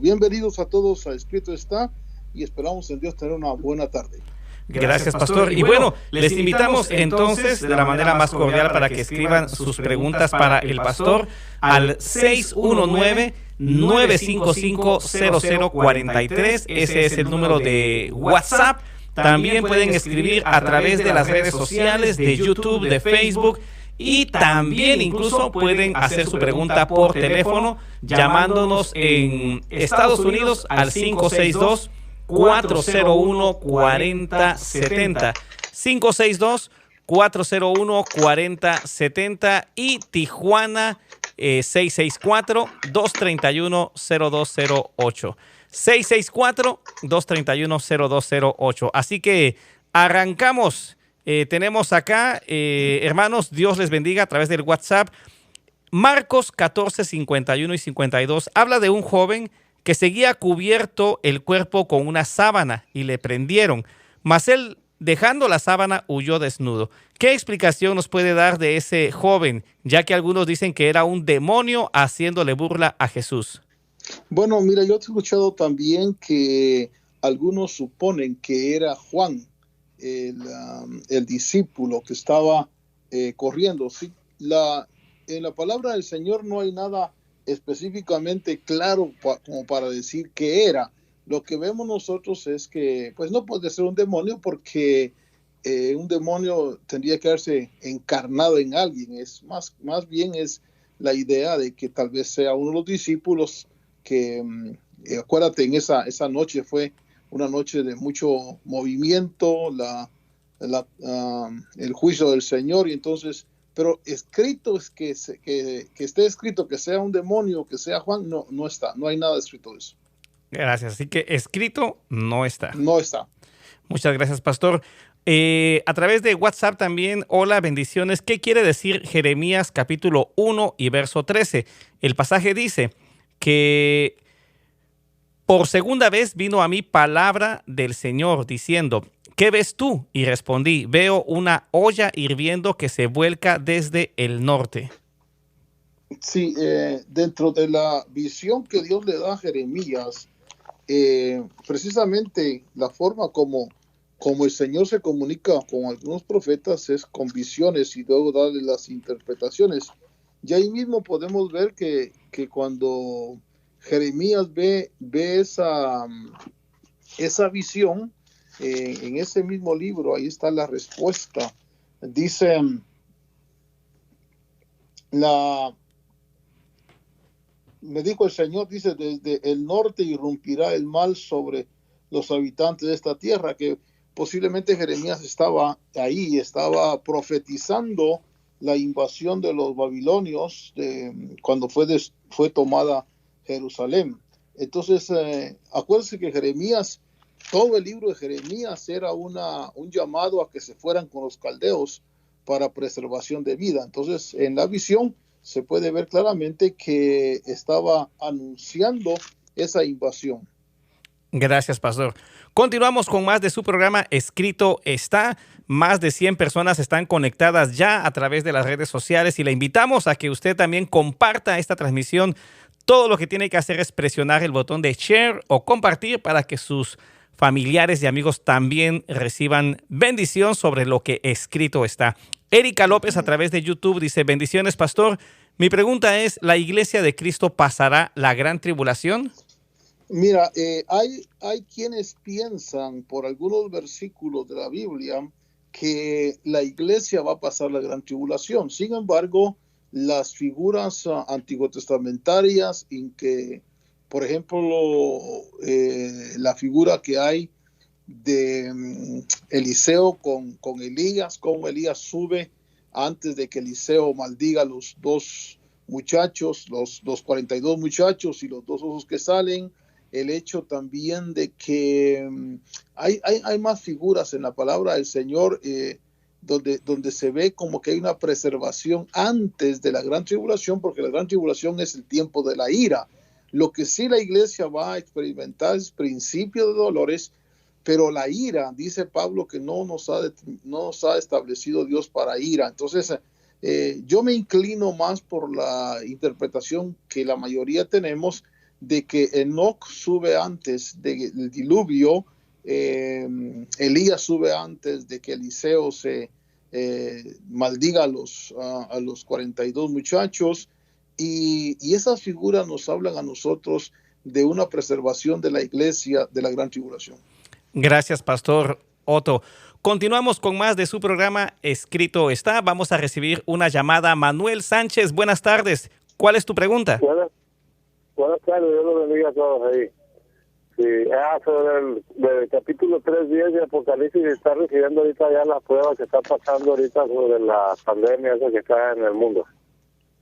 bienvenidos a todos a Escrito Está y esperamos en Dios tener una buena tarde. Gracias, pastor. Y bueno, les invitamos entonces de la manera más cordial para que escriban sus preguntas para el pastor al 619-955-0043. Ese es el número de WhatsApp. También pueden escribir a través de las redes sociales, de YouTube, de Facebook. Y también incluso pueden hacer su pregunta por teléfono llamándonos en Estados Unidos al 562-401-4070. 562-401-4070 y Tijuana 664-231-0208. 664-231-0208. Así que arrancamos. Tenemos acá, hermanos, Dios les bendiga a través del WhatsApp. Marcos 14, 51 y 52 habla de un joven que seguía cubierto el cuerpo con una sábana y le prendieron, mas él, dejando la sábana, huyó desnudo. ¿Qué explicación nos puede dar de ese joven, ya que algunos dicen que era un demonio haciéndole burla a Jesús? Bueno, mira, yo he escuchado también que algunos suponen que era Juan, el discípulo que estaba corriendo. Sí, en la palabra del Señor no hay nada específicamente claro como para decir qué era. Lo que vemos nosotros es que pues no puede ser un demonio porque un demonio tendría que haberse encarnado en alguien. Es más bien es la idea de que tal vez sea uno de los discípulos que, acuérdate, en esa noche fue una noche de mucho movimiento, el juicio del Señor, y entonces, pero escrito es que esté escrito que sea un demonio, que sea Juan, no está, no hay nada escrito de eso. Gracias, así que escrito no está. No está. Muchas gracias, pastor. A través de WhatsApp también, hola, bendiciones. ¿Qué quiere decir Jeremías capítulo 1 y verso 13? El pasaje dice que por segunda vez vino a mí palabra del Señor diciendo, ¿qué ves tú? Y respondí, veo una olla hirviendo que se vuelca desde el norte. Sí, dentro de la visión que Dios le da a Jeremías, precisamente la forma como el Señor se comunica con algunos profetas es con visiones y luego darle las interpretaciones. Y ahí mismo podemos ver que cuando Jeremías ve esa visión, en ese mismo libro, ahí está la respuesta. Dice, me dijo el Señor, dice, desde el norte irrumpirá el mal sobre los habitantes de esta tierra, que posiblemente Jeremías estaba ahí, estaba profetizando la invasión de los babilonios cuando fue tomada Jerusalén. Entonces, acuérdense que Jeremías, todo el libro de Jeremías era un llamado a que se fueran con los caldeos para preservación de vida. Entonces, en la visión se puede ver claramente que estaba anunciando esa invasión. Gracias, pastor. Continuamos con más de su programa Escrito Está. Más de 100 personas están conectadas ya a través de las redes sociales y le invitamos a que usted también comparta esta transmisión. Todo lo que tiene que hacer es presionar el botón de share o compartir para que sus familiares y amigos también reciban bendición sobre lo que escrito está. Erika López a través de YouTube dice, bendiciones, pastor. Mi pregunta es, ¿la iglesia de Cristo pasará la gran tribulación? Mira, hay quienes piensan por algunos versículos de la Biblia que la iglesia va a pasar la gran tribulación. Sin embargo, las figuras antiguotestamentarias en que, por ejemplo, la figura que hay de Eliseo con Elías, cómo Elías sube antes de que Eliseo maldiga a los dos muchachos, los 42 muchachos y los dos osos que salen. El hecho también de que hay más figuras en la palabra del Señor donde se ve como que hay una preservación antes de la gran tribulación, porque la gran tribulación es el tiempo de la ira. Lo que sí la iglesia va a experimentar es principio de dolores, pero la ira, dice Pablo, que no nos ha establecido Dios para ira. Entonces, yo me inclino más por la interpretación que la mayoría tenemos, de que Enoc sube antes del diluvio, Elías sube antes de que Eliseo se maldiga a los 42 muchachos, y esas figuras nos hablan a nosotros de una preservación de la iglesia de la gran tribulación. Gracias, Pastor Otto. Continuamos con más de su programa Escrito está. Vamos a recibir una llamada. Manuel Sánchez, buenas tardes. ¿Cuál es tu pregunta? Buenas tardes, Dios los bendiga a todos ahí. Sí, sobre el capítulo 3:10 de Apocalipsis, está recibiendo ahorita ya las pruebas que están pasando ahorita sobre la pandemia esa que está en el mundo.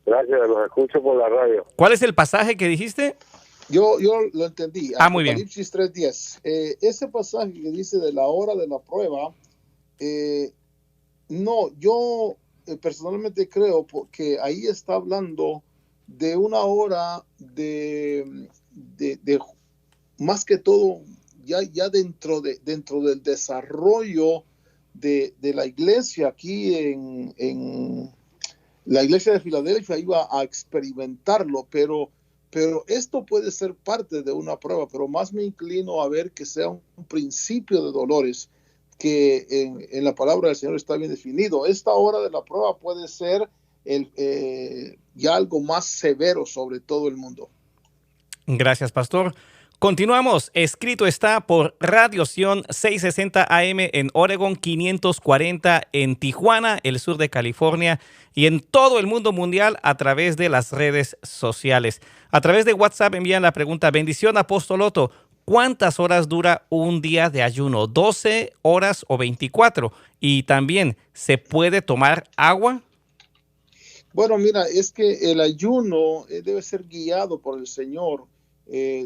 Gracias, los escucho por la radio. ¿Cuál es el pasaje que dijiste? Yo lo entendí. Muy bien. Apocalipsis 3:10. Ese pasaje que dice de la hora de la prueba, no, yo personalmente creo que ahí está hablando de una hora de más que todo ya dentro del desarrollo de la iglesia aquí en la iglesia de Filadelfia iba a experimentarlo, pero esto puede ser parte de una prueba, pero más me inclino a ver que sea un principio de dolores que en la palabra del Señor está bien definido. Esta hora de la prueba puede ser ya algo más severo sobre todo el mundo. Gracias, Pastor. Continuamos. Escrito está por Radio Sion 660 AM en Oregon, 540 en Tijuana, el sur de California, y en todo el mundo mundial a través de las redes sociales. A través de WhatsApp envían la pregunta: bendición, Apostol Otto, ¿cuántas horas dura un día de ayuno? ¿12 horas o 24? Y también, ¿se puede tomar agua? Bueno, mira, es que el ayuno debe ser guiado por el Señor.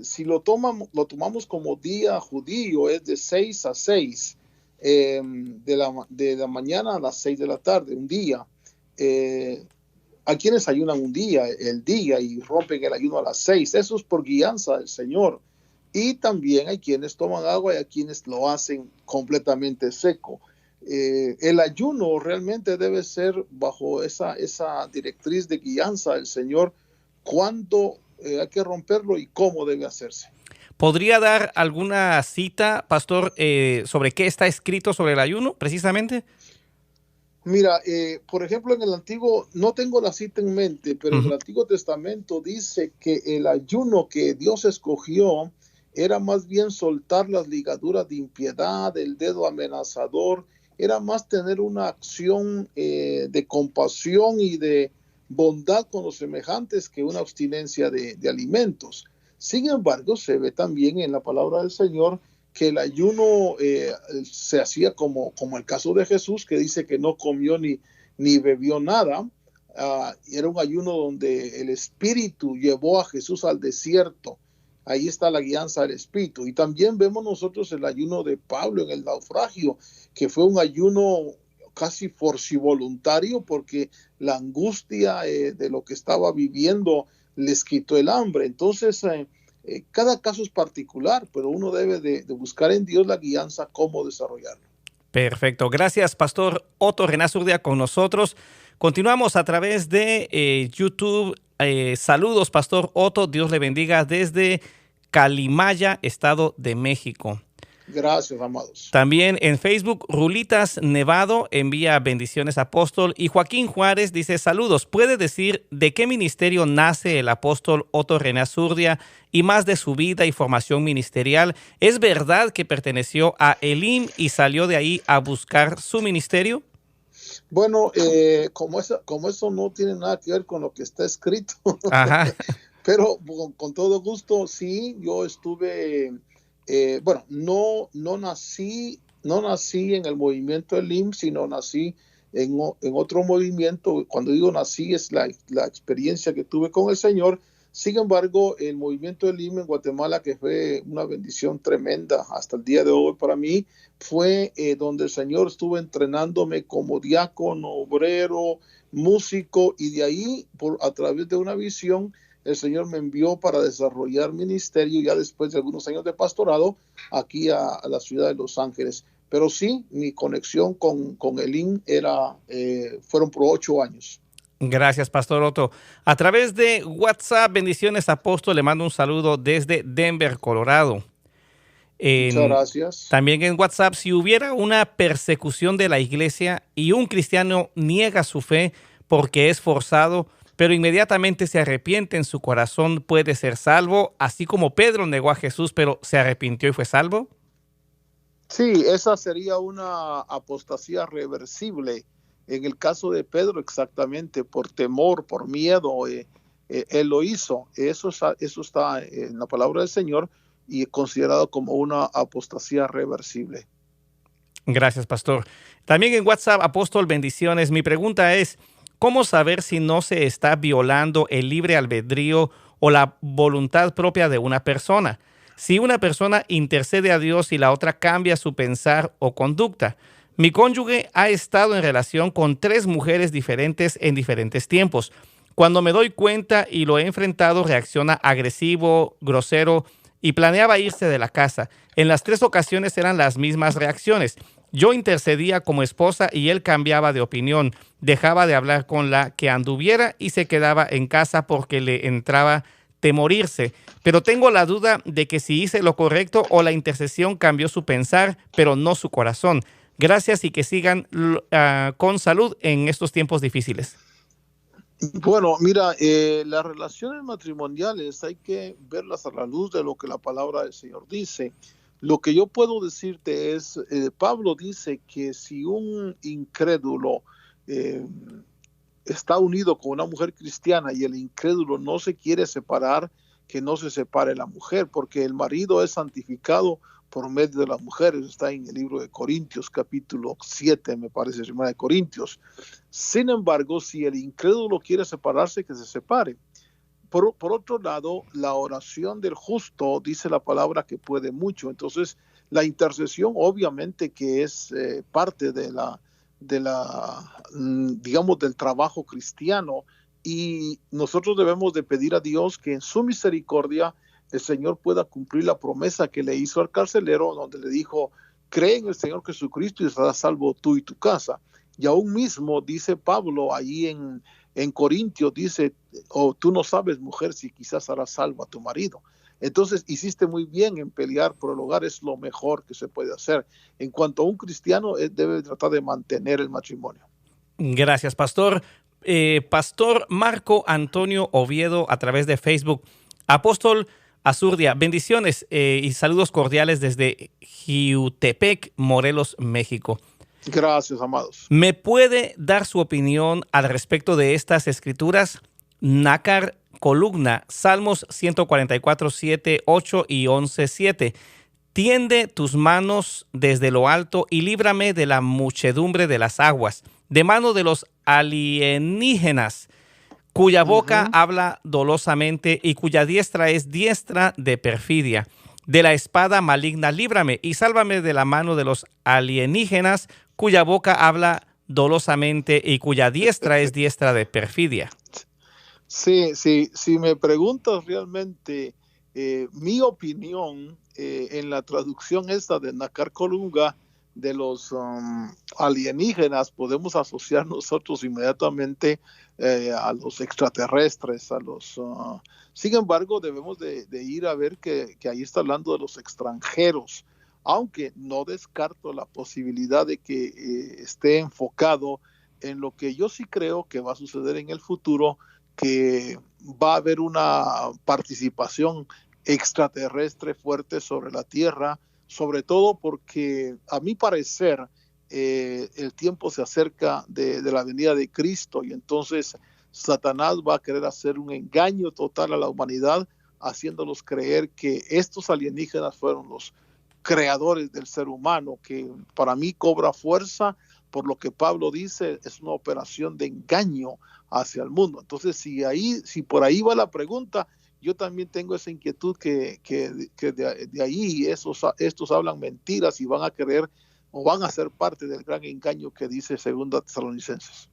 Si lo tomamos como día judío, es de 6 a 6, de la mañana a las 6 de la tarde, un día. Hay quienes ayunan el día y rompen el ayuno a las 6. Eso es por guianza del Señor. Y también hay quienes toman agua y hay quienes lo hacen completamente seco. El ayuno realmente debe ser bajo esa directriz de guianza del Señor, cuándo hay que romperlo y cómo debe hacerse. ¿Podría dar alguna cita, Pastor, sobre qué está escrito sobre el ayuno, precisamente? Mira, por ejemplo, en el Antiguo, no tengo la cita en mente, pero en el Antiguo Testamento dice que el ayuno que Dios escogió era más bien soltar las ligaduras de impiedad, el dedo amenazador, era más tener una acción de compasión y de bondad con los semejantes que una abstinencia de alimentos. Sin embargo, se ve también en la palabra del Señor que el ayuno se hacía como el caso de Jesús, que dice que no comió ni bebió nada. Era un ayuno donde el Espíritu llevó a Jesús al desierto. Ahí está la guianza del Espíritu. Y también vemos nosotros el ayuno de Pablo en el naufragio, que fue un ayuno casi forcivoluntario, porque la angustia de lo que estaba viviendo les quitó el hambre. Entonces, cada caso es particular, pero uno debe de buscar en Dios la guianza cómo desarrollarlo. Perfecto. Gracias, Pastor Otto Azurdia, con nosotros. Continuamos a través de YouTube. Saludos, Pastor Otto. Dios le bendiga desde Calimaya, Estado de México. Gracias, amados. También en Facebook, Rulitas Nevado envía bendiciones, Apóstol. Y Joaquín Juárez dice: saludos, ¿puede decir de qué ministerio nace el apóstol Otto Azurdia y más de su vida y formación ministerial? ¿Es verdad que perteneció a Elim y salió de ahí a buscar su ministerio? Bueno, como eso no tiene nada que ver con lo que está escrito, Ajá. pero con todo gusto, sí, yo estuve... bueno, no nací en el movimiento Elim, sino nací en otro movimiento. Cuando digo nací, es la experiencia que tuve con el Señor. Sin embargo, el movimiento Elim en Guatemala, que fue una bendición tremenda hasta el día de hoy para mí, fue donde el Señor estuvo entrenándome como diácono, obrero, músico, y de ahí, a través de una visión, el Señor me envió para desarrollar ministerio ya después de algunos años de pastorado aquí a la ciudad de Los Ángeles. Pero sí, mi conexión con Elim fueron por 8 años. Gracias, Pastor Otto. A través de WhatsApp, bendiciones, Apóstol, le mando un saludo desde Denver, Colorado. Muchas gracias. También en WhatsApp, si hubiera una persecución de la iglesia y un cristiano niega su fe porque es forzado, pero inmediatamente se arrepiente en su corazón, ¿puede ser salvo? Así como Pedro negó a Jesús, pero se arrepintió y fue salvo. Sí, esa sería una apostasía reversible. En el caso de Pedro, exactamente, por temor, por miedo, él lo hizo. Eso está en la palabra del Señor y considerado como una apostasía reversible. Gracias, Pastor. También en WhatsApp, Apóstol, bendiciones. Mi pregunta es, ¿cómo saber si no se está violando el libre albedrío o la voluntad propia de una persona? Si una persona intercede a Dios y la otra cambia su pensar o conducta. Mi cónyuge ha estado en relación con 3 mujeres diferentes en diferentes tiempos. Cuando me doy cuenta y lo he enfrentado, reacciona agresivo, grosero y planeaba irse de la casa. En las 3 ocasiones eran las mismas reacciones. Yo intercedía como esposa y él cambiaba de opinión, dejaba de hablar con la que anduviera y se quedaba en casa porque le entraba temorirse. Pero tengo la duda de que si hice lo correcto o la intercesión cambió su pensar, pero no su corazón. Gracias y que sigan con salud en estos tiempos difíciles. Bueno, mira, las relaciones matrimoniales hay que verlas a la luz de lo que la palabra del Señor dice. Lo que yo puedo decirte es, Pablo dice que si un incrédulo está unido con una mujer cristiana y el incrédulo no se quiere separar, que no se separe la mujer, porque el marido es santificado por medio de las mujeres. Está en el libro de Corintios, capítulo 7, me parece, Llamada de Corintios. Sin embargo, si el incrédulo quiere separarse, que se separe. Por otro lado, la oración del justo dice la palabra que puede mucho. Entonces, la intercesión obviamente que es parte digamos, del trabajo cristiano, y nosotros debemos de pedir a Dios que en su misericordia el Señor pueda cumplir la promesa que le hizo al carcelero, donde le dijo, cree en el Señor Jesucristo y estarás salvo tú y tu casa. Y aún mismo dice Pablo ahí en Corintios, dice, tú no sabes, mujer, si quizás harás salvo a tu marido. Entonces, hiciste muy bien en pelear por el hogar, es lo mejor que se puede hacer. En cuanto a un cristiano, debe tratar de mantener el matrimonio. Gracias, Pastor. Pastor Marco Antonio Oviedo a través de Facebook. Apóstol Azurdia, bendiciones y saludos cordiales desde Jiutepec, Morelos, México. Gracias, amados. ¿Me puede dar su opinión al respecto de estas escrituras? Nácar columna, Salmos 144, 7, 8 y 11, 7. Tiende tus manos desde lo alto y líbrame de la muchedumbre de las aguas, de mano de los alienígenas, cuya boca habla dolosamente y cuya diestra es diestra de perfidia. De la espada maligna líbrame y sálvame de la mano de los alienígenas, cuya boca habla dolosamente y cuya diestra es diestra de perfidia. Sí, si me preguntas realmente mi opinión en la traducción esta de Nácar Colunga de los alienígenas, podemos asociar nosotros inmediatamente a los extraterrestres, sin embargo, debemos de ir a ver que ahí está hablando de los extranjeros, aunque no descarto la posibilidad de que esté enfocado en lo que yo sí creo que va a suceder en el futuro, que va a haber una participación extraterrestre fuerte sobre la Tierra, sobre todo porque a mi parecer el tiempo se acerca de la venida de Cristo, y entonces Satanás va a querer hacer un engaño total a la humanidad, haciéndolos creer que estos alienígenas fueron los creadores del ser humano, que para mí cobra fuerza por lo que Pablo dice, es una operación de engaño hacia el mundo. Entonces, si por ahí va la pregunta, yo también tengo esa inquietud que de ahí estos hablan mentiras y van a querer o van a ser parte del gran engaño que dice 2 Tesalonicenses.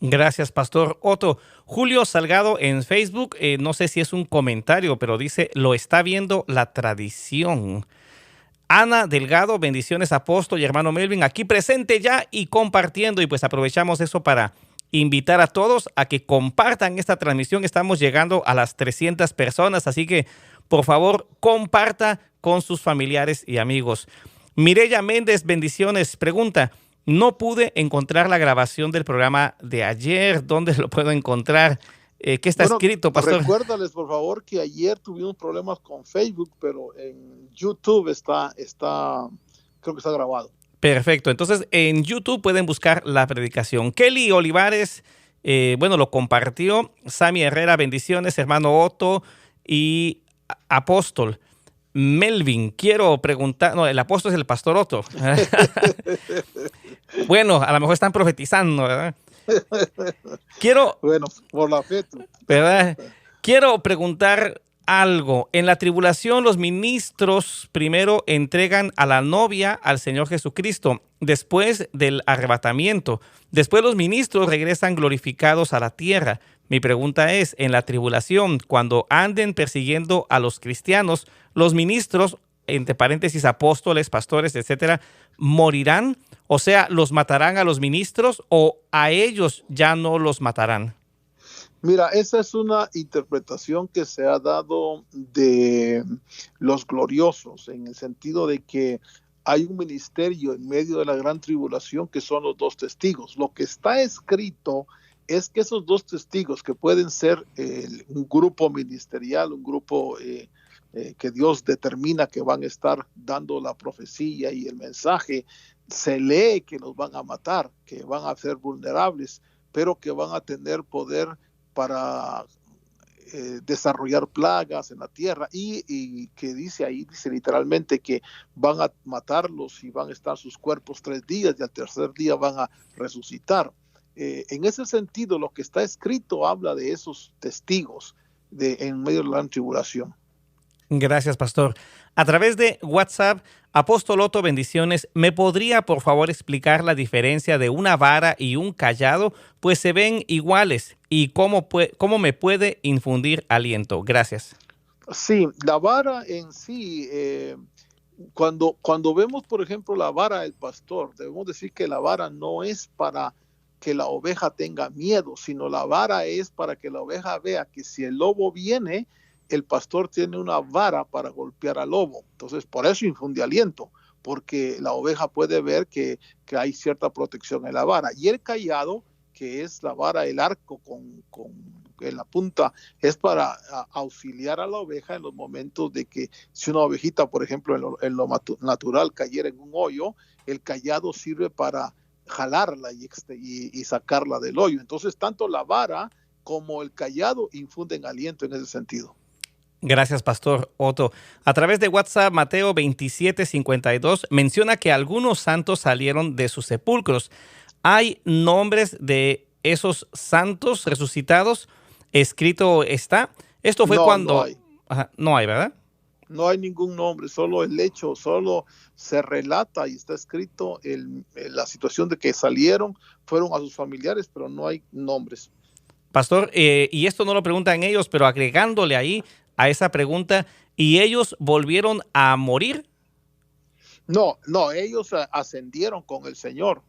Gracias, Pastor Otto. Julio Salgado en Facebook, no sé si es un comentario, pero dice, lo está viendo la tradición. Ana Delgado, bendiciones, Apóstol y hermano Melvin, aquí presente ya y compartiendo, y pues aprovechamos eso para invitar a todos a que compartan esta transmisión. Estamos llegando a las 300 personas, así que por favor comparta con sus familiares y amigos. Mireya Méndez, bendiciones, pregunta: no pude encontrar la grabación del programa de ayer. ¿Dónde lo puedo encontrar? ¿Qué está escrito, pastor? Recuérdales, por favor, que ayer tuvimos problemas con Facebook, pero en YouTube creo que está grabado. Perfecto. Entonces, en YouTube pueden buscar la predicación. Kelly Olivares, lo compartió. Sammy Herrera, bendiciones. Hermano Otto y Apostol. Melvin, quiero preguntar. No, el apóstol es el pastor Otto. Bueno, a lo mejor están profetizando, ¿verdad? Bueno, por la fe. ¿Verdad? Quiero preguntar algo. En la tribulación, los ministros primero entregan a la novia al Señor Jesucristo después del arrebatamiento. Después los ministros regresan glorificados a la tierra. Mi pregunta es, en la tribulación, cuando anden persiguiendo a los cristianos, los ministros, entre paréntesis, apóstoles, pastores, etcétera, ¿morirán? O sea, ¿los matarán a los ministros o a ellos ya no los matarán? Mira, esa es una interpretación que se ha dado de los gloriosos, en el sentido de que hay un ministerio en medio de la gran tribulación que son los dos testigos. Lo que está escrito es que esos dos testigos, que pueden ser un grupo ministerial, un grupo que Dios determina que van a estar dando la profecía y el mensaje, se lee que los van a matar, que van a ser vulnerables, pero que van a tener poder para desarrollar plagas en la tierra, y que dice literalmente que van a matarlos y van a estar sus cuerpos 3 días y al tercer día van a resucitar. En ese sentido, lo que está escrito habla de esos testigos en medio de la gran tribulación. Gracias, pastor. A través de WhatsApp, Apostol Otto, bendiciones. ¿Me podría, por favor, explicar la diferencia de una vara y un cayado? Pues se ven iguales. ¿Y cómo me puede infundir aliento? Gracias. Sí, la vara en sí, cuando vemos, por ejemplo, la vara del pastor, debemos decir que la vara no es para que la oveja tenga miedo, sino la vara es para que la oveja vea que si el lobo viene, el pastor tiene una vara para golpear al lobo. Entonces, por eso infunde aliento, porque la oveja puede ver que hay cierta protección en la vara. Y el cayado, que es la vara, el arco en la punta, es para auxiliar a la oveja en los momentos de que si una ovejita, por ejemplo, en lo natural cayera en un hoyo, el cayado sirve para jalarla y sacarla del hoyo. Entonces, tanto la vara como el cayado infunden aliento en ese sentido. Gracias, pastor Otto. A través de WhatsApp, Mateo 27:52 menciona que algunos santos salieron de sus sepulcros. ¿Hay nombres de esos santos resucitados? Escrito está. Esto fue cuando... No hay. Ajá, no hay, ¿verdad? No hay ningún nombre, solo el hecho, solo se relata y está escrito la situación de que salieron, fueron a sus familiares, pero no hay nombres. Pastor, y esto no lo preguntan ellos, pero agregándole ahí a esa pregunta, ¿y ellos volvieron a morir? No, ellos ascendieron con el Señor.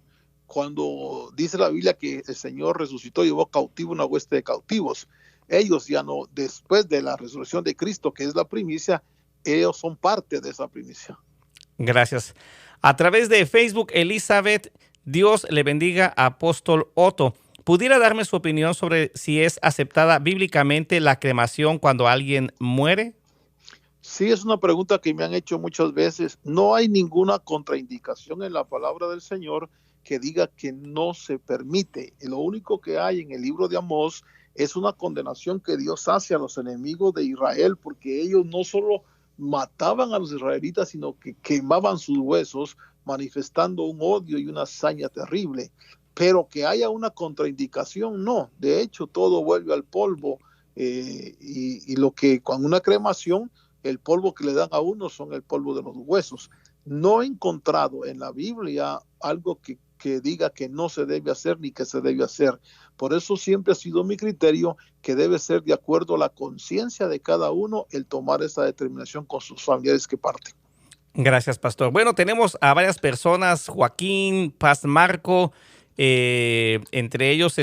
Cuando dice la Biblia que el Señor resucitó, llevó cautivo una hueste de cautivos. Ellos ya no, después de la resurrección de Cristo, que es la primicia, ellos son parte de esa primicia. Gracias. A través de Facebook, Elizabeth, Dios le bendiga a Apóstol Otto. ¿Pudiera darme su opinión sobre si es aceptada bíblicamente la cremación cuando alguien muere? Sí, es una pregunta que me han hecho muchas veces. No hay ninguna contraindicación en la palabra del Señor que diga que no se permite. Lo único que hay en el libro de Amós es una condenación que Dios hace a los enemigos de Israel, porque ellos no solo mataban a los israelitas, sino que quemaban sus huesos, manifestando un odio y una hazaña terrible. Pero que haya una contraindicación, no. De hecho, todo vuelve al polvo, y lo que con una cremación, el polvo que le dan a uno son el polvo de los huesos. No he encontrado en la Biblia algo que diga que no se debe hacer ni que se debe hacer. Por eso siempre ha sido mi criterio que debe ser de acuerdo a la conciencia de cada uno el tomar esa determinación con sus familiares que parten. Gracias, pastor. Bueno, tenemos a varias personas, Joaquín, Paz Marco, entre ellos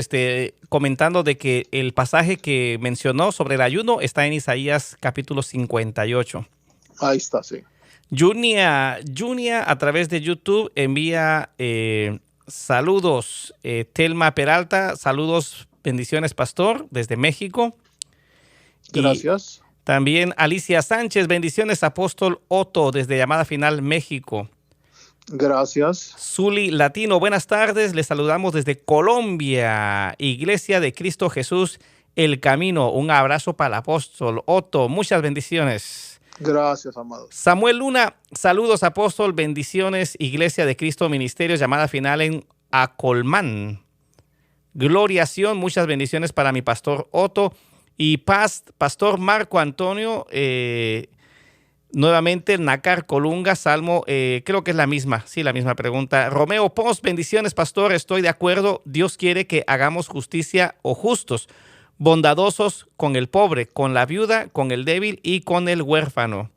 comentando de que el pasaje que mencionó sobre el ayuno está en Isaías capítulo 58. Ahí está, sí. Junia a través de YouTube envía saludos. Telma Peralta, saludos, bendiciones, pastor, desde México. Gracias. Y también Alicia Sánchez, bendiciones, apóstol Otto, desde Llamada Final, México. Gracias. Zuli Latino, buenas tardes, les saludamos desde Colombia, Iglesia de Cristo Jesús, El Camino. Un abrazo para el apóstol Otto, muchas bendiciones. Gracias, amados. Samuel Luna, saludos, apóstol, bendiciones, Iglesia de Cristo, Ministerios, Llamada Final en Acolmán. Gloriación, muchas bendiciones para mi pastor Otto. Y pastor Marco Antonio, nuevamente Nácar Colunga, Salmo, creo que es la misma pregunta. Romeo Post, bendiciones, pastor, estoy de acuerdo. Dios quiere que hagamos justicia o justos, bondadosos con el pobre, con la viuda, con el débil y con el huérfano.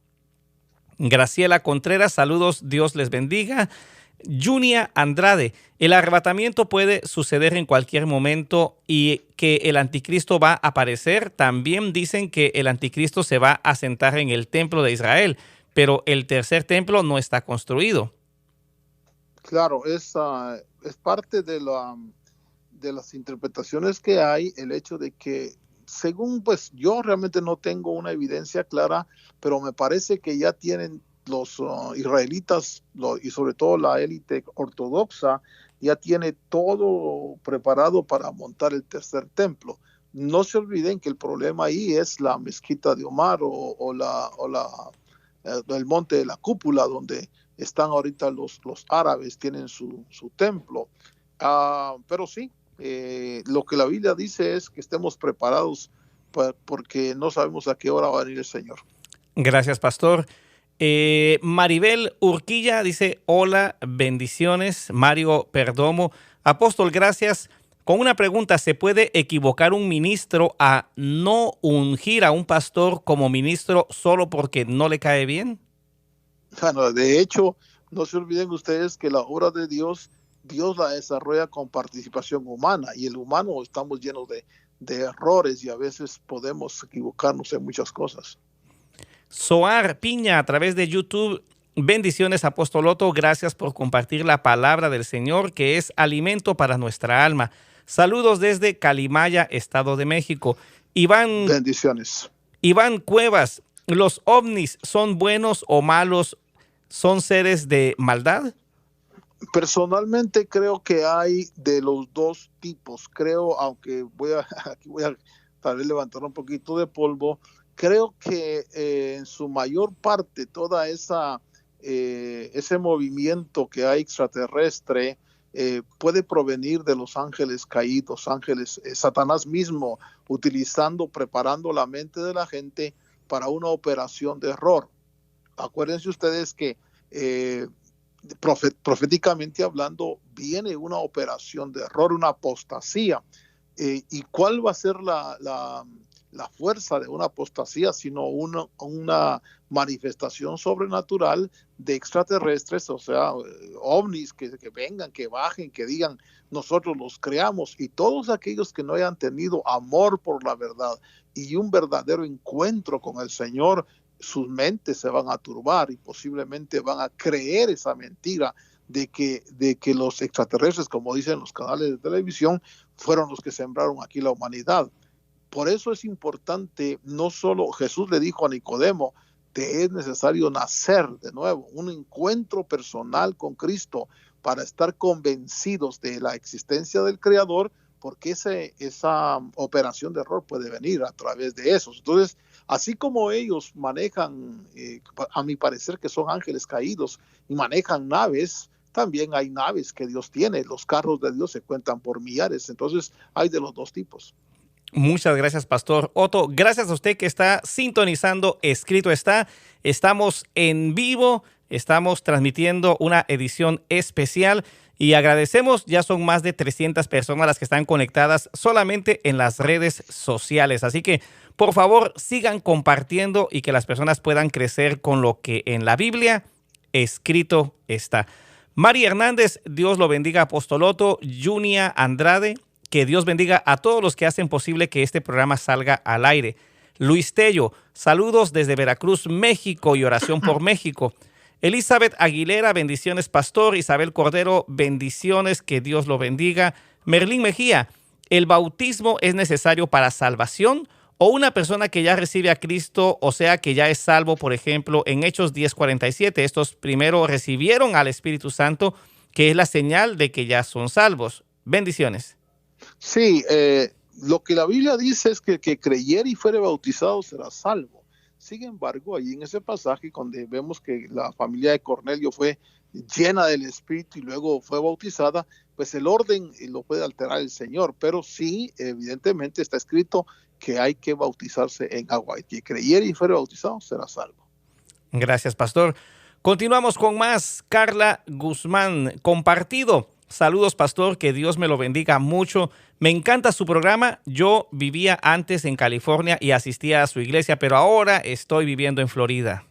Graciela Contreras, saludos, Dios les bendiga. Junia Andrade, el arrebatamiento puede suceder en cualquier momento y que el anticristo va a aparecer. También dicen que el anticristo se va a sentar en el templo de Israel, pero el tercer templo no está construido. Claro, es parte de las interpretaciones que hay, el hecho de que, según, pues yo realmente no tengo una evidencia clara, pero me parece que ya tienen los israelitas y sobre todo la élite ortodoxa ya tiene todo preparado para montar el tercer templo. No se olviden que el problema ahí es la mezquita de Omar o el monte de la cúpula, donde están ahorita los árabes, tienen su templo. Pero sí, lo que la Biblia dice es que estemos preparados porque no sabemos a qué hora va a venir el Señor. Gracias, pastor. Maribel Urquilla dice, hola, bendiciones. Mario Perdomo, apóstol, gracias. Con una pregunta, ¿se puede equivocar un ministro a no ungir a un pastor como ministro solo porque no le cae bien? Bueno, de hecho, no se olviden ustedes que la obra de Dios la desarrolla con participación humana, y el humano estamos llenos de errores y a veces podemos equivocarnos en muchas cosas. Soar Piña a través de YouTube, bendiciones, apóstol Otto, gracias por compartir la palabra del Señor que es alimento para nuestra alma. Saludos desde Calimaya, Estado de México. Bendiciones. Iván Cuevas, ¿los ovnis son buenos o malos? ¿Son seres de maldad? Personalmente creo que hay de los dos tipos. Creo, aunque aquí voy a tal vez levantar un poquito de polvo, creo que en su mayor parte toda ese movimiento que hay extraterrestre puede provenir de los ángeles caídos, Satanás mismo preparando la mente de la gente para una operación de error. Acuérdense ustedes que proféticamente hablando viene una operación de error, una apostasía. ¿Y cuál va a ser la fuerza de una apostasía, sino una manifestación sobrenatural de extraterrestres, o sea, ovnis que vengan, que bajen, que digan, nosotros los creamos? Y todos aquellos que no hayan tenido amor por la verdad y un verdadero encuentro con el Señor, sus mentes se van a turbar y posiblemente van a creer esa mentira de que los extraterrestres, como dicen los canales de televisión, fueron los que sembraron aquí la humanidad. Por eso es importante, no solo Jesús le dijo a Nicodemo, te es necesario nacer de nuevo, un encuentro personal con Cristo para estar convencidos de la existencia del Creador, porque esa operación de error puede venir a través de esos. Entonces, así como ellos manejan, a mi parecer que son ángeles caídos y manejan naves, también hay naves que Dios tiene. Los carros de Dios se cuentan por millares. Entonces, hay de los dos tipos. Muchas gracias, pastor Otto. Gracias a usted que está sintonizando Escrito Está. Estamos en vivo, estamos transmitiendo una edición especial y agradecemos, ya son más de 300 personas las que están conectadas solamente en las redes sociales. Así que, por favor, sigan compartiendo y que las personas puedan crecer con lo que en la Biblia escrito está. Mari Hernández, Dios lo bendiga, Apostol Otto. Junia Andrade, que Dios bendiga a todos los que hacen posible que este programa salga al aire. Luis Tello, saludos desde Veracruz, México, y oración por México. Elizabeth Aguilera, bendiciones, pastor. Isabel Cordero, bendiciones, que Dios lo bendiga. Merlín Mejía, ¿el bautismo es necesario para salvación o una persona que ya recibe a Cristo, o sea, que ya es salvo? Por ejemplo, en Hechos 10:47, estos primero recibieron al Espíritu Santo, que es la señal de que ya son salvos. Bendiciones. Sí, lo que la Biblia dice es que el que creyere y fuere bautizado será salvo. Sin embargo, ahí en ese pasaje, donde vemos que la familia de Cornelio fue llena del Espíritu y luego fue bautizada, pues el orden lo puede alterar el Señor. Pero sí, evidentemente está escrito que hay que bautizarse en agua. Y que creyere y fuere bautizado será salvo. Gracias, pastor. Continuamos con más. Carla Guzmán, compartido. Saludos, pastor, que Dios me lo bendiga mucho. Me encanta su programa. Yo vivía antes en California y asistía a su iglesia, pero ahora estoy viviendo en Florida.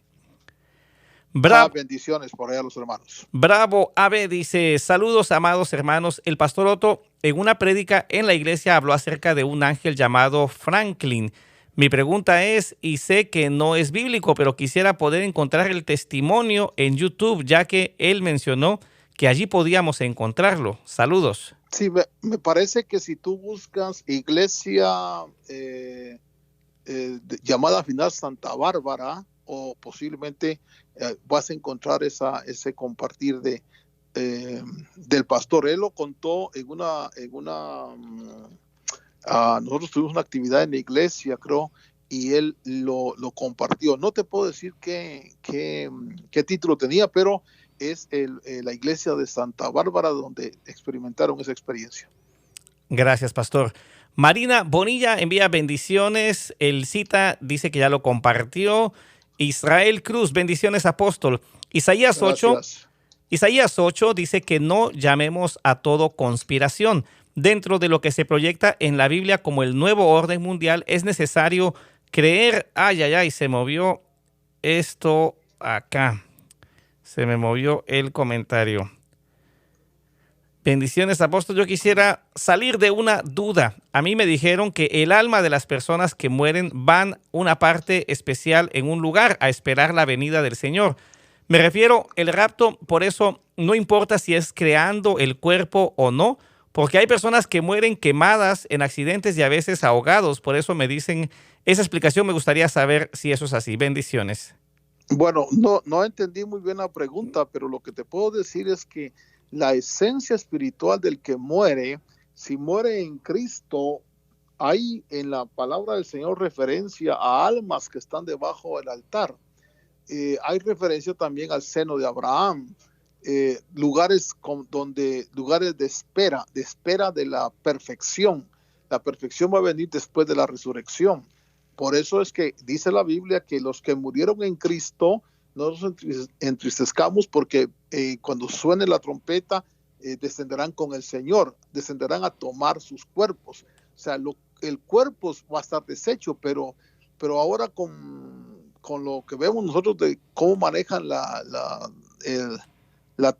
Bendiciones por allá a los hermanos. Bravo Ave dice, saludos, amados hermanos. El pastor Otto en una prédica en la iglesia habló acerca de un ángel llamado Franklin. Mi pregunta es, y sé que no es bíblico, pero quisiera poder encontrar el testimonio en YouTube, ya que él mencionó que allí podíamos encontrarlo. Saludos. Sí, me parece que si tú buscas iglesia llamada final Santa Bárbara, o posiblemente vas a encontrar ese compartir del pastor. Él lo contó nosotros tuvimos una actividad en la iglesia, creo, y él lo compartió. No te puedo decir qué título tenía, pero es la iglesia de Santa Bárbara donde experimentaron esa experiencia. Gracias, pastor. Marina Bonilla envía bendiciones. El cita dice que ya lo compartió. Israel Cruz, bendiciones, apóstol. Isaías 8 dice que no llamemos a todo conspiración. Dentro de lo que se proyecta en la Biblia como el nuevo orden mundial, es necesario creer. Se movió esto acá. Se me movió el comentario. Bendiciones, apóstol. Yo quisiera salir de una duda. A mí me dijeron que el alma de las personas que mueren van una parte especial en un lugar a esperar la venida del Señor. Me refiero al rapto, por eso no importa si es creando el cuerpo o no, porque hay personas que mueren quemadas en accidentes y a veces ahogados. Por eso me dicen esa explicación. Me gustaría saber si eso es así. Bendiciones. Bueno, no entendí muy bien la pregunta, pero lo que te puedo decir es que la esencia espiritual del que muere, si muere en Cristo, hay en la palabra del Señor referencia a almas que están debajo del altar. Hay referencia también al seno de Abraham, lugares de espera de la perfección. La perfección va a venir después de la resurrección. Por eso es que dice la Biblia que los que murieron en Cristo no nos entristezcamos, porque cuando suene la trompeta descenderán con el Señor, descenderán a tomar sus cuerpos. O sea, el cuerpo va a estar deshecho, pero ahora con lo que vemos nosotros de cómo manejan la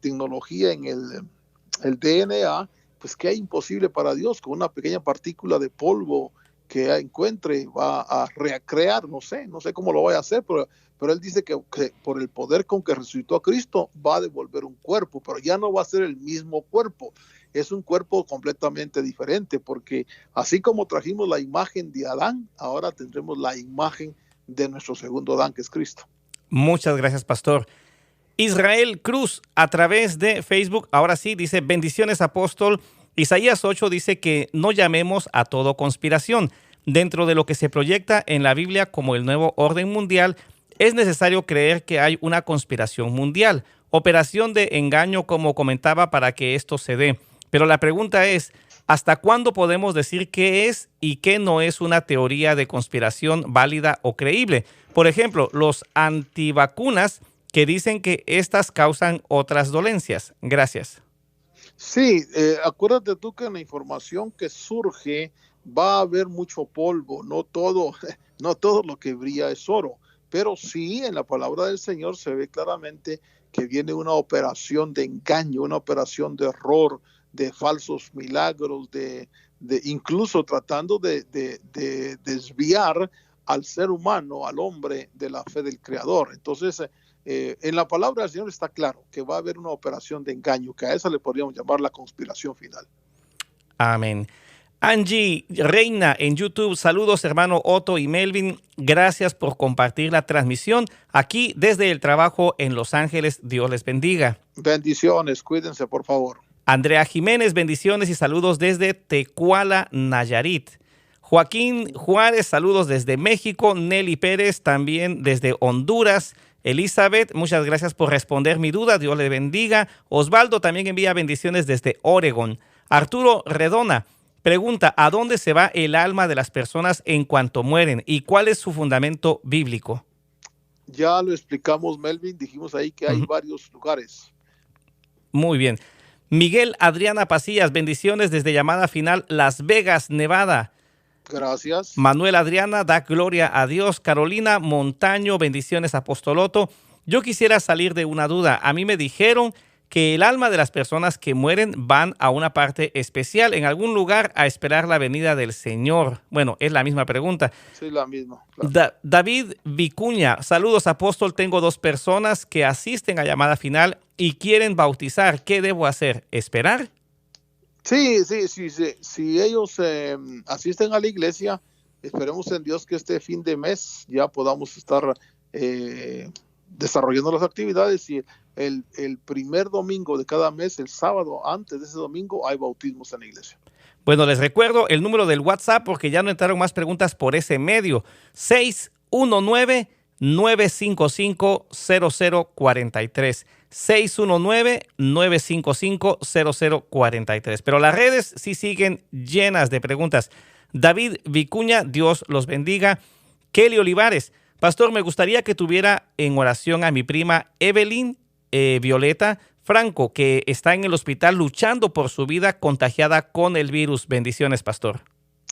tecnología en el DNA, pues que es imposible para Dios. Con una pequeña partícula de polvo que encuentre va a recrear, no sé cómo lo vaya a hacer, pero él dice que por el poder con que resucitó a Cristo va a devolver un cuerpo, pero ya no va a ser el mismo cuerpo, es un cuerpo completamente diferente, porque así como trajimos la imagen de Adán, ahora tendremos la imagen de nuestro segundo Adán, que es Cristo. Muchas gracias, pastor. Israel Cruz, a través de Facebook, ahora sí, dice, bendiciones, apóstol. Isaías 8 dice que no llamemos a todo conspiración. Dentro de lo que se proyecta en la Biblia como el nuevo orden mundial, es necesario creer que hay una conspiración mundial, operación de engaño, como comentaba, para que esto se dé. Pero la pregunta es, ¿hasta cuándo podemos decir qué es y qué no es una teoría de conspiración válida o creíble? Por ejemplo, los antivacunas que dicen que estas causan otras dolencias. Gracias. Sí, acuérdate tú que en la información que surge va a haber mucho polvo, no todo lo que brilla es oro, Pero sí, en la palabra del Señor se ve claramente que viene una operación de engaño, una operación de error, de falsos milagros, de incluso tratando de desviar al ser humano, al hombre, de la fe del Creador. Entonces, en la palabra del Señor está claro que va a haber una operación de engaño, que a esa le podríamos llamar la conspiración final. Amén. Angie Reina en YouTube, saludos hermano Otto y Melvin, gracias por compartir la transmisión aquí desde el trabajo en Los Ángeles, Dios les bendiga. Bendiciones, cuídense por favor. Andrea Jiménez, bendiciones y saludos desde Tecuala, Nayarit. Joaquín Juárez, saludos desde México. Nelly Pérez, también desde Honduras. Elizabeth, muchas gracias por responder mi duda, Dios le bendiga. Osvaldo también envía bendiciones desde Oregon. Arturo Redona pregunta, ¿a dónde se va el alma de las personas en cuanto mueren? ¿Y cuál es su fundamento bíblico? Ya lo explicamos, Melvin, dijimos ahí que hay varios lugares. Muy bien. Miguel Adriana Pasillas, bendiciones desde Llamada Final, Las Vegas, Nevada. Gracias. Manuel Adriana, da gloria a Dios. Carolina Montaño, bendiciones, Apostol Otto. Yo quisiera salir de una duda. A mí me dijeron que el alma de las personas que mueren van a una parte especial, en algún lugar, a esperar la venida del Señor. Bueno, es la misma pregunta. Sí, la misma. Claro. David Vicuña, saludos, Apóstol. Tengo 2 personas que asisten a Llamada Final y quieren bautizar. ¿Qué debo hacer? ¿Esperar? Sí. Si ellos asisten a la iglesia, esperemos en Dios que este fin de mes ya podamos estar desarrollando las actividades y el primer domingo de cada mes, el sábado antes de ese domingo, hay bautismos en la iglesia. Bueno, les recuerdo el número del WhatsApp porque ya no entraron más preguntas por ese medio. 619-955-0043. 619-955-0043. Pero las redes sí siguen llenas de preguntas. David Vicuña, Dios los bendiga. Kelly Olivares, pastor, me gustaría que tuviera en oración a mi prima Evelyn Violeta Franco, que está en el hospital luchando por su vida contagiada con el virus. Bendiciones, pastor.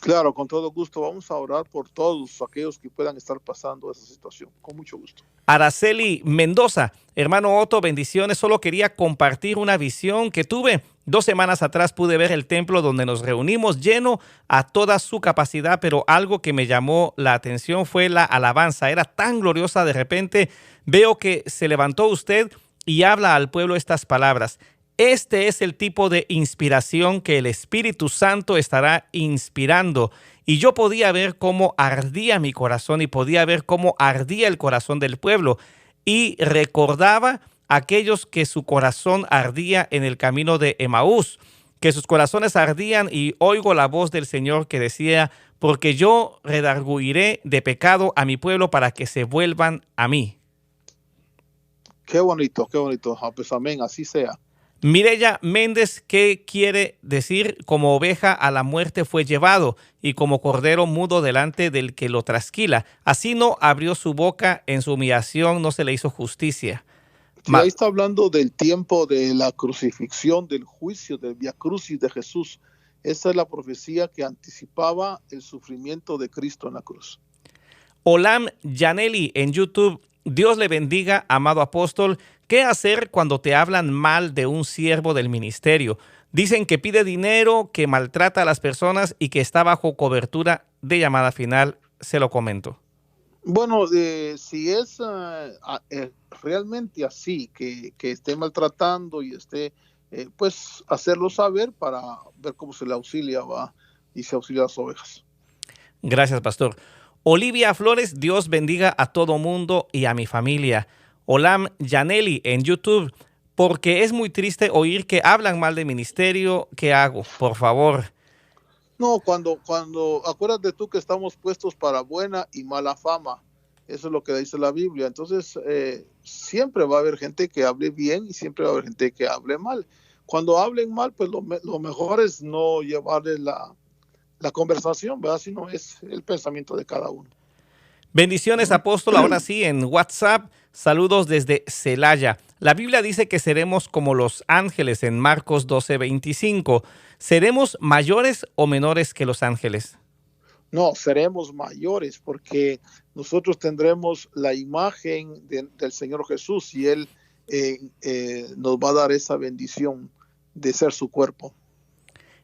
Claro, con todo gusto. Vamos a orar por todos aquellos que puedan estar pasando esa situación. Con mucho gusto. Araceli Mendoza, hermano Otto, bendiciones. Solo quería compartir una visión que tuve. 2 semanas atrás pude ver el templo donde nos reunimos lleno a toda su capacidad, pero algo que me llamó la atención fue la alabanza. Era tan gloriosa, de repente veo que se levantó usted y habla al pueblo estas palabras. Este es el tipo de inspiración que el Espíritu Santo estará inspirando. Y yo podía ver cómo ardía mi corazón y podía ver cómo ardía el corazón del pueblo. Y recordaba a aquellos que su corazón ardía en el camino de Emaús, que sus corazones ardían, y oigo la voz del Señor que decía, porque yo redarguiré de pecado a mi pueblo para que se vuelvan a mí. Qué bonito, qué bonito. Pues amén, así sea. Mireya Méndez, ¿qué quiere decir? Como oveja a la muerte fue llevado, y como cordero mudo delante del que lo trasquila. Así no abrió su boca, en su humillación no se le hizo justicia. Sí, ahí está hablando del tiempo de la crucifixión, del juicio, del vía crucis de Jesús. Esa es la profecía que anticipaba el sufrimiento de Cristo en la cruz. Olam Yaneli en YouTube, Dios le bendiga, amado apóstol. ¿Qué hacer cuando te hablan mal de un siervo del ministerio? Dicen que pide dinero, que maltrata a las personas y que está bajo cobertura de Llamada Final. Se lo comento. Bueno, si es realmente así, que esté maltratando y esté, pues hacerlo saber para ver cómo se le auxilia y se auxilia a las ovejas. Gracias, pastor. Olivia Flores, Dios bendiga a todo mundo y a mi familia. Olam Yaneli en YouTube, porque es muy triste oír que hablan mal de ministerio. ¿Qué hago? Por favor. No, cuando acuérdate tú que estamos puestos para buena y mala fama. Eso es lo que dice la Biblia. Entonces, siempre va a haber gente que hable bien y siempre va a haber gente que hable mal. Cuando hablen mal, pues lo mejor es no llevarle la conversación, ¿verdad? Sino es el pensamiento de cada uno. Bendiciones, apóstol. Ahora sí, en WhatsApp, saludos desde Celaya. La Biblia dice que seremos como los ángeles en Marcos 12:25. ¿Seremos mayores o menores que los ángeles? No, seremos mayores porque nosotros tendremos la imagen del Señor Jesús y Él nos va a dar esa bendición de ser su cuerpo.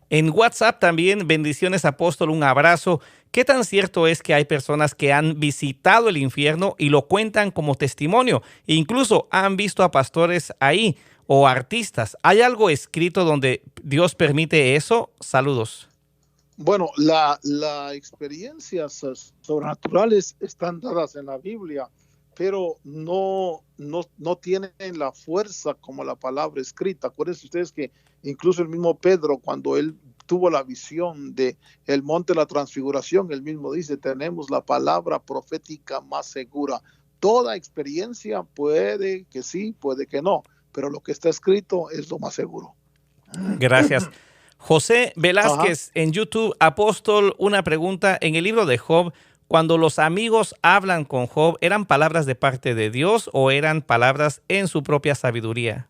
En WhatsApp también, bendiciones apóstol, un abrazo. ¿Qué tan cierto es que hay personas que han visitado el infierno y lo cuentan como testimonio? E incluso han visto a pastores ahí o artistas. ¿Hay algo escrito donde Dios permite eso? Saludos. Bueno, la experiencias sobrenaturales están dadas en la Biblia, pero no tienen la fuerza como la palabra escrita. Acuérdense ustedes que incluso el mismo Pedro, cuando él tuvo la visión de el monte de la transfiguración, él mismo dice, tenemos la palabra profética más segura. Toda experiencia puede que sí, puede que no, pero lo que está escrito es lo más seguro. Gracias. José Ajá. Velázquez en YouTube, apóstol, una pregunta. En el libro de Job, cuando los amigos hablan con Job, ¿eran palabras de parte de Dios o eran palabras en su propia sabiduría?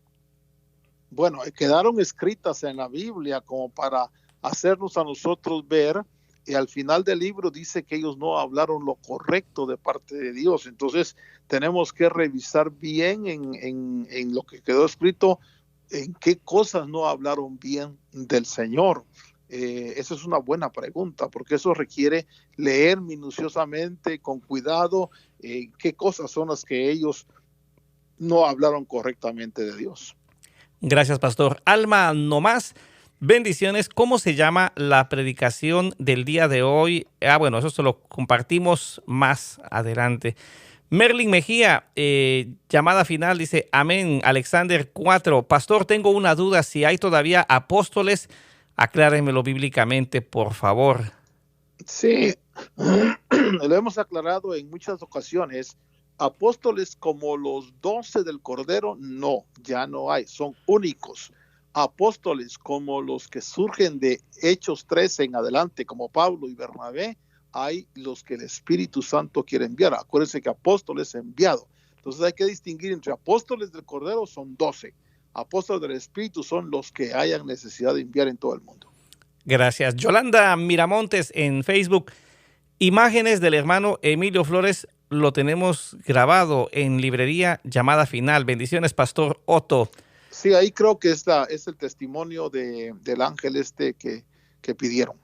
Bueno, quedaron escritas en la Biblia como para hacernos a nosotros ver, y al final del libro dice que ellos no hablaron lo correcto de parte de Dios. Entonces tenemos que revisar bien en lo que quedó escrito, en qué cosas no hablaron bien del Señor. Esa es una buena pregunta, porque eso requiere leer minuciosamente, con cuidado, qué cosas son las que ellos no hablaron correctamente de Dios. Gracias, pastor. Alma nomás, bendiciones. ¿Cómo se llama la predicación del día de hoy? Bueno, eso se lo compartimos más adelante. Merlin Mejía, llamada final, dice, amén. Alexander 4, pastor, tengo una duda. Si hay todavía apóstoles, aclárenmelo bíblicamente, por favor. Sí, lo hemos aclarado en muchas ocasiones. Apóstoles como los 12 del Cordero, no, ya no hay, son únicos. Apóstoles como los que surgen de Hechos 13 en adelante, como Pablo y Bernabé, hay los que el Espíritu Santo quiere enviar. Acuérdense que apóstol es enviado. Entonces hay que distinguir entre apóstoles del Cordero, son 12. Apóstoles del Espíritu son los que hayan necesidad de enviar en todo el mundo. Gracias. Yolanda Miramontes en Facebook. Imágenes del hermano Emilio Flores lo tenemos grabado en librería Llamada Final. Bendiciones, pastor Otto. Sí, ahí creo que es el testimonio del ángel que pidieron.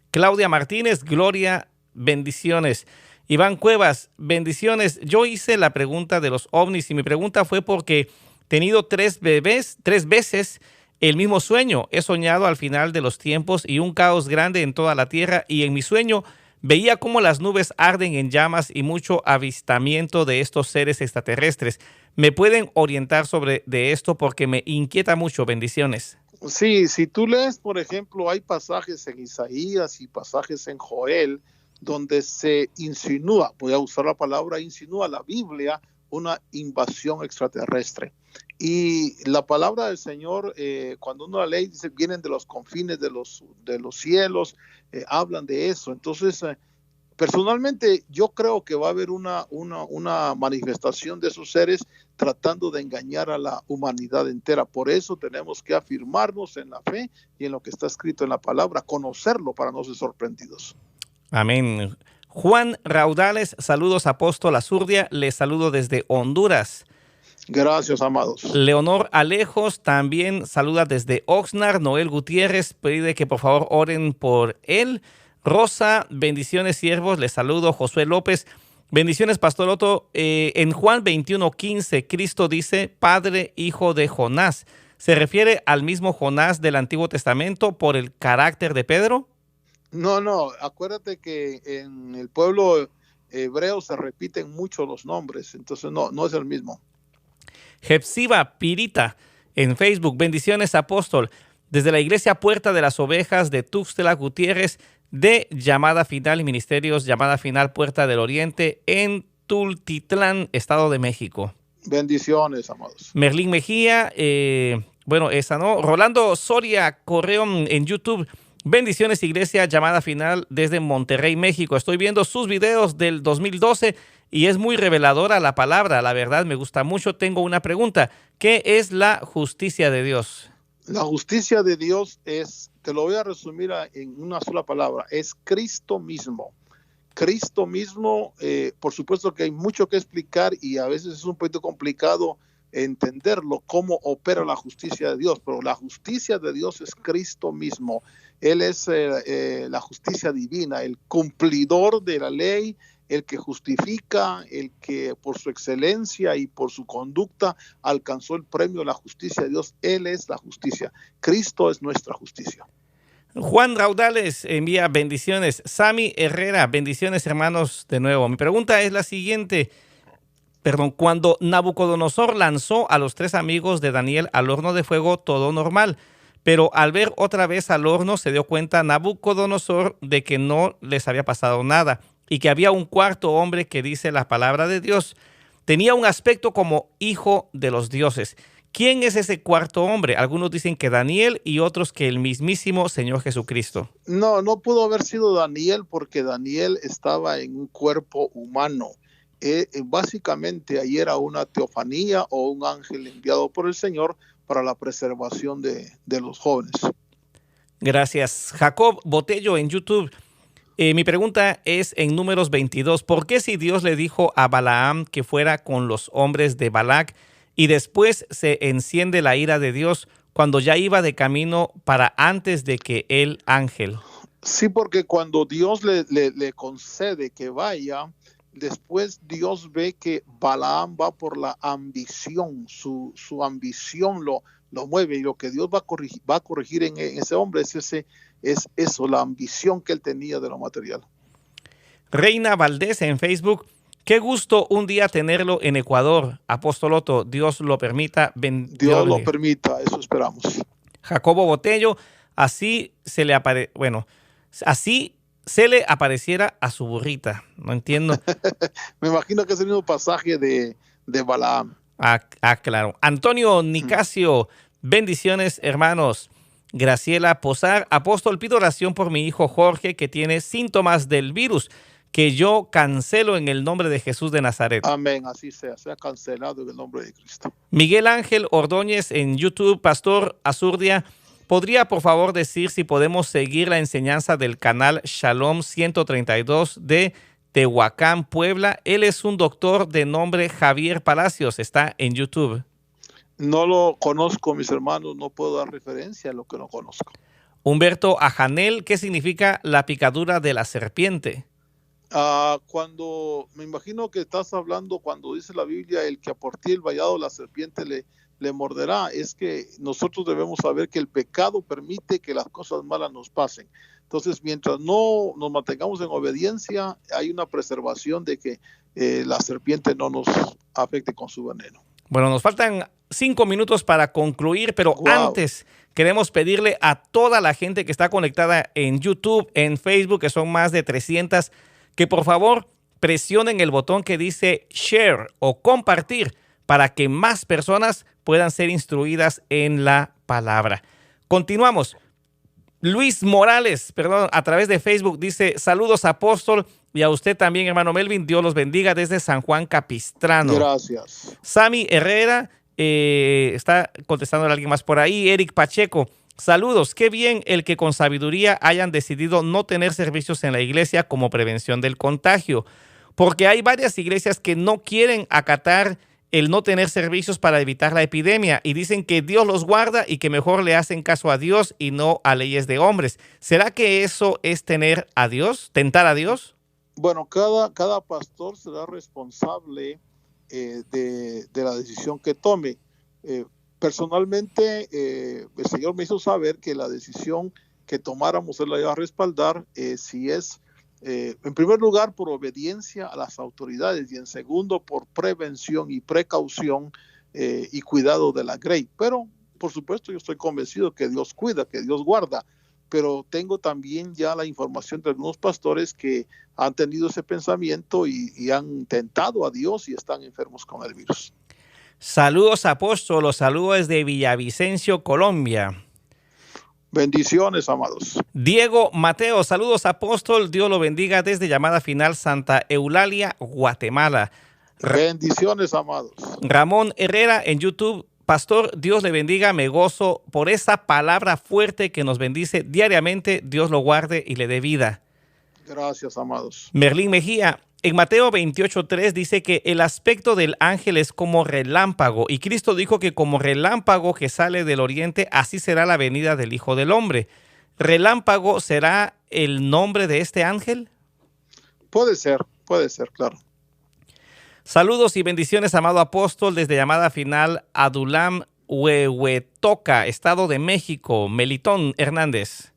Claudia Martínez, Gloria, bendiciones. Iván Cuevas, bendiciones. Yo hice la pregunta de los ovnis y mi pregunta fue porque he tenido tres veces el mismo sueño. He soñado al final de los tiempos y un caos grande en toda la tierra, y en mi sueño veía cómo las nubes arden en llamas y mucho avistamiento de estos seres extraterrestres. ¿Me pueden orientar sobre de esto? Porque me inquieta mucho. Bendiciones. Sí, si tú lees, por ejemplo, hay pasajes en Isaías y pasajes en Joel donde se insinúa, voy a usar la palabra insinúa, la Biblia, una invasión extraterrestre. Y la palabra del Señor, cuando uno la lee, dice, vienen de los confines de los cielos, hablan de eso. Entonces, personalmente, yo creo que va a haber una manifestación de esos seres tratando de engañar a la humanidad entera. Por eso tenemos que afirmarnos en la fe y en lo que está escrito en la palabra, conocerlo para no ser sorprendidos. Amén. Juan Raudales, saludos apóstol Azurdia, les saludo desde Honduras. Gracias, amados. Leonor Alejos también saluda desde Oxnard. Noel Gutiérrez pide que por favor oren por él. Rosa, bendiciones siervos, les saludo. Josué López, bendiciones pastor Otto. En Juan 21:15, Cristo dice, Padre, Hijo de Jonás. ¿Se refiere al mismo Jonás del Antiguo Testamento por el carácter de Pedro? No, acuérdate que en el pueblo hebreo se repiten mucho los nombres, entonces no es el mismo. Jepsiba Pirita en Facebook, bendiciones apóstol, desde la iglesia Puerta de las Ovejas de Tuxtla Gutiérrez, de Llamada Final y Ministerios Llamada Final Puerta del Oriente en Tultitlán, Estado de México. Bendiciones, amados. Merlín Mejía, bueno, esa no. Rolando Soria Correón en YouTube. Bendiciones, iglesia Llamada Final desde Monterrey, México. Estoy viendo sus videos del 2012 y es muy reveladora la palabra. La verdad me gusta mucho. Tengo una pregunta. ¿Qué es la justicia de Dios? La justicia de Dios es, te lo voy a resumir en una sola palabra, es Cristo mismo. Cristo mismo, por supuesto que hay mucho que explicar y a veces es un poquito complicado entenderlo, cómo opera la justicia de Dios, pero la justicia de Dios es Cristo mismo. Él es la justicia divina, el cumplidor de la ley, el que justifica, el que por su excelencia y por su conducta alcanzó el premio de la justicia de Dios. Él es la justicia. Cristo es nuestra justicia. Juan Raudales envía bendiciones. Sammy Herrera, bendiciones hermanos de nuevo. Mi pregunta es la siguiente. Cuando Nabucodonosor lanzó a los 3 amigos de Daniel al horno de fuego, todo normal. Pero al ver otra vez al horno, se dio cuenta Nabucodonosor de que no les había pasado nada y que había un cuarto hombre que dice la palabra de Dios. Tenía un aspecto como hijo de los dioses. ¿Quién es ese cuarto hombre? Algunos dicen que Daniel y otros que el mismísimo Señor Jesucristo. No pudo haber sido Daniel porque Daniel estaba en un cuerpo humano. Básicamente ahí era una teofanía o un ángel enviado por el Señor para la preservación de los jóvenes. Gracias. Jacob Botello en YouTube. Mi pregunta es en Números 22. ¿Por qué si Dios le dijo a Balaam que fuera con los hombres de Balac y después se enciende la ira de Dios cuando ya iba de camino para antes de que el ángel? Sí, porque cuando Dios le concede que vaya, después Dios ve que Balaam va por la ambición, su ambición lo mueve, y lo que Dios va a corregir en ese hombre es eso, la ambición que él tenía de lo material. Reina Valdés en Facebook. Qué gusto un día tenerlo en Ecuador. Apóstol Otto, Dios lo permita. Dios lo permita, eso esperamos. Jacobo Botello, así se le apareciera a su burrita. No entiendo. Me imagino que es el mismo pasaje de Balaam. Claro. Antonio Nicasio, bendiciones, hermanos. Graciela Posar, apóstol, pido oración por mi hijo Jorge que tiene síntomas del virus, que yo cancelo en el nombre de Jesús de Nazaret. Amén, así sea cancelado en el nombre de Cristo. Miguel Ángel Ordóñez en YouTube, pastor Azurdia, ¿podría por favor decir si podemos seguir la enseñanza del canal Shalom 132 de Tehuacán, Puebla? Él es un doctor de nombre Javier Palacios, está en YouTube. No lo conozco, mis hermanos, no puedo dar referencia a lo que no conozco. Humberto Ajanel, ¿qué significa la picadura de la serpiente? Me imagino que estás hablando cuando dice la Biblia, el que a por ti el vallado la serpiente le morderá. Es que nosotros debemos saber que el pecado permite que las cosas malas nos pasen. Entonces, mientras no nos mantengamos en obediencia, hay una preservación de que la serpiente no nos afecte con su veneno. Bueno, nos faltan 5 minutos para concluir, pero antes queremos pedirle a toda la gente que está conectada en YouTube, en Facebook, que son más de 300, que por favor presionen el botón que dice share o compartir para que más personas puedan ser instruidas en la palabra. Continuamos. Luis Morales, a través de Facebook dice, saludos apóstol y a usted también, hermano Melvin, Dios los bendiga desde San Juan Capistrano. Gracias. Sammy Herrera, está contestando a alguien más por ahí. Eric Pacheco, saludos, qué bien el que con sabiduría hayan decidido no tener servicios en la iglesia como prevención del contagio, porque hay varias iglesias que no quieren acatar el no tener servicios para evitar la epidemia y dicen que Dios los guarda y que mejor le hacen caso a Dios y no a leyes de hombres. ¿Será que eso es tener a Dios, tentar a Dios? Bueno, cada pastor será responsable de la decisión que tome. Personalmente, el Señor me hizo saber que la decisión que tomáramos Él la iba a respaldar si es en primer lugar por obediencia a las autoridades y en segundo por prevención y precaución y cuidado de la grey. Pero por supuesto yo estoy convencido que Dios cuida, que Dios guarda, pero tengo también ya la información de algunos pastores que han tenido ese pensamiento y han tentado a Dios y están enfermos con el virus. Saludos apóstol, los saludos desde Villavicencio, Colombia. Bendiciones, amados. Diego Mateo, saludos apóstol, Dios lo bendiga desde Llamada Final, Santa Eulalia, Guatemala. Bendiciones, amados. Ramón Herrera en YouTube, pastor, Dios le bendiga, me gozo por esa palabra fuerte que nos bendice diariamente, Dios lo guarde y le dé vida. Gracias, amados. Merlín Mejía, en Mateo 28:3 dice que el aspecto del ángel es como relámpago, y Cristo dijo que como relámpago que sale del oriente, así será la venida del Hijo del Hombre. ¿Relámpago será el nombre de este ángel? Puede ser, claro. Saludos y bendiciones, amado apóstol, desde Llamada Final, Adulam, Huehuetoca, Estado de México, Melitón Hernández.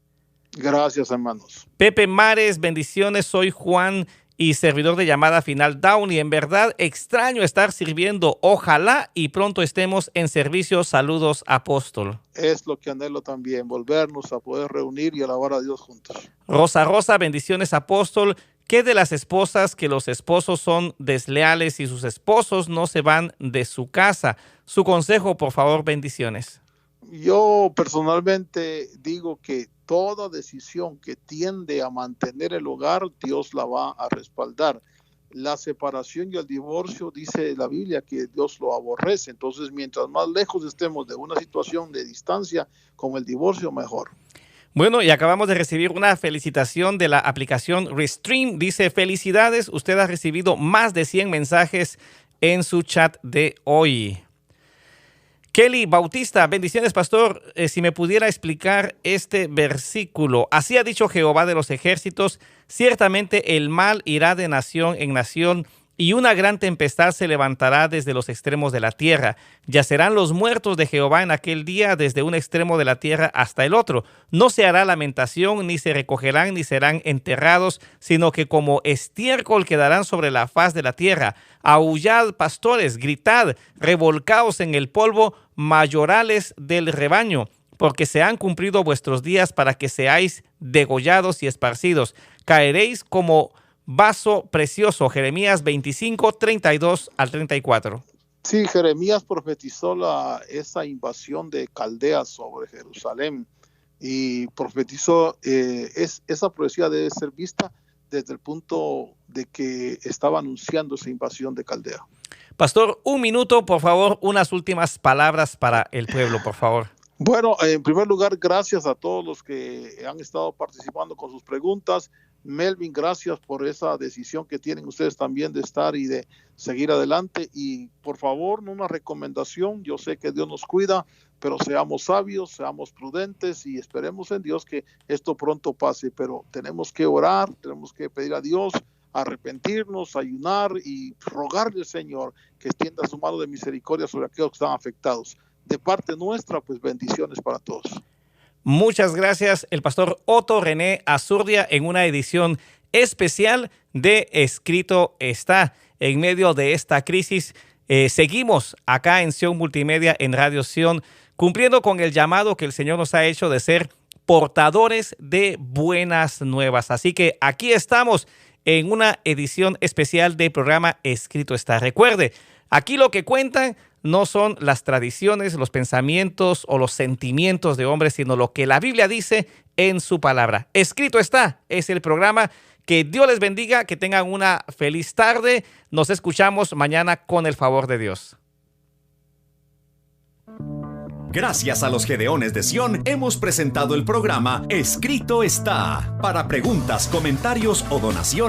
Gracias, hermanos. Pepe Mares, bendiciones, soy Juan y servidor de Llamada Final Down, y en verdad extraño estar sirviendo. Ojalá y pronto estemos en servicio. Saludos, apóstol. Es lo que anhelo también, volvernos a poder reunir y alabar a Dios juntos. Rosa, bendiciones, apóstol. ¿Qué de las esposas que los esposos son desleales y sus esposos no se van de su casa? Su consejo, por favor, bendiciones. Yo personalmente digo que toda decisión que tiende a mantener el hogar, Dios la va a respaldar. La separación y el divorcio, dice la Biblia, que Dios lo aborrece. Entonces, mientras más lejos estemos de una situación de distancia como el divorcio, mejor. Bueno, y acabamos de recibir una felicitación de la aplicación Restream. Dice, felicidades, usted ha recibido más de 100 mensajes en su chat de hoy. Kelly Bautista, bendiciones, pastor. Si me pudiera explicar este versículo. Así ha dicho Jehová de los ejércitos, ciertamente el mal irá de nación en nación, y una gran tempestad se levantará desde los extremos de la tierra. Yacerán los muertos de Jehová en aquel día desde un extremo de la tierra hasta el otro. No se hará lamentación, ni se recogerán, ni serán enterrados, sino que como estiércol quedarán sobre la faz de la tierra. Aullad, pastores, gritad, revolcaos en el polvo, mayorales del rebaño, porque se han cumplido vuestros días para que seáis degollados y esparcidos. Caeréis como vaso precioso. Jeremías 25, 32 al 34. Sí, Jeremías profetizó esa invasión de Caldeas sobre Jerusalén y profetizó, esa profecía debe ser vista desde el punto de que estaba anunciando esa invasión de Caldea. Pastor, un minuto, por favor, unas últimas palabras para el pueblo, por favor. Bueno, en primer lugar, gracias a todos los que han estado participando con sus preguntas. Melvin, gracias por esa decisión que tienen ustedes también de estar y de seguir adelante. Y por favor, una recomendación, yo sé que Dios nos cuida, pero seamos sabios, seamos prudentes y esperemos en Dios que esto pronto pase. Pero tenemos que orar, tenemos que pedir a Dios, arrepentirnos, ayunar y rogarle al Señor que extienda su mano de misericordia sobre aquellos que están afectados. De parte nuestra, pues bendiciones para todos. Muchas gracias, el pastor Otto René Azurdia, en una edición especial de Escrito Está. En medio de esta crisis, seguimos acá en Sion Multimedia, en Radio Sion, cumpliendo con el llamado que el Señor nos ha hecho de ser portadores de buenas nuevas. Así que aquí estamos en una edición especial del programa Escrito Está. Recuerde, aquí lo que cuentan no son las tradiciones, los pensamientos o los sentimientos de hombres, sino lo que la Biblia dice en su palabra. Escrito Está es el programa. Que Dios les bendiga, que tengan una feliz tarde. Nos escuchamos mañana con el favor de Dios. Gracias a los Gedeones de Sion, hemos presentado el programa Escrito Está. Para preguntas, comentarios o donaciones,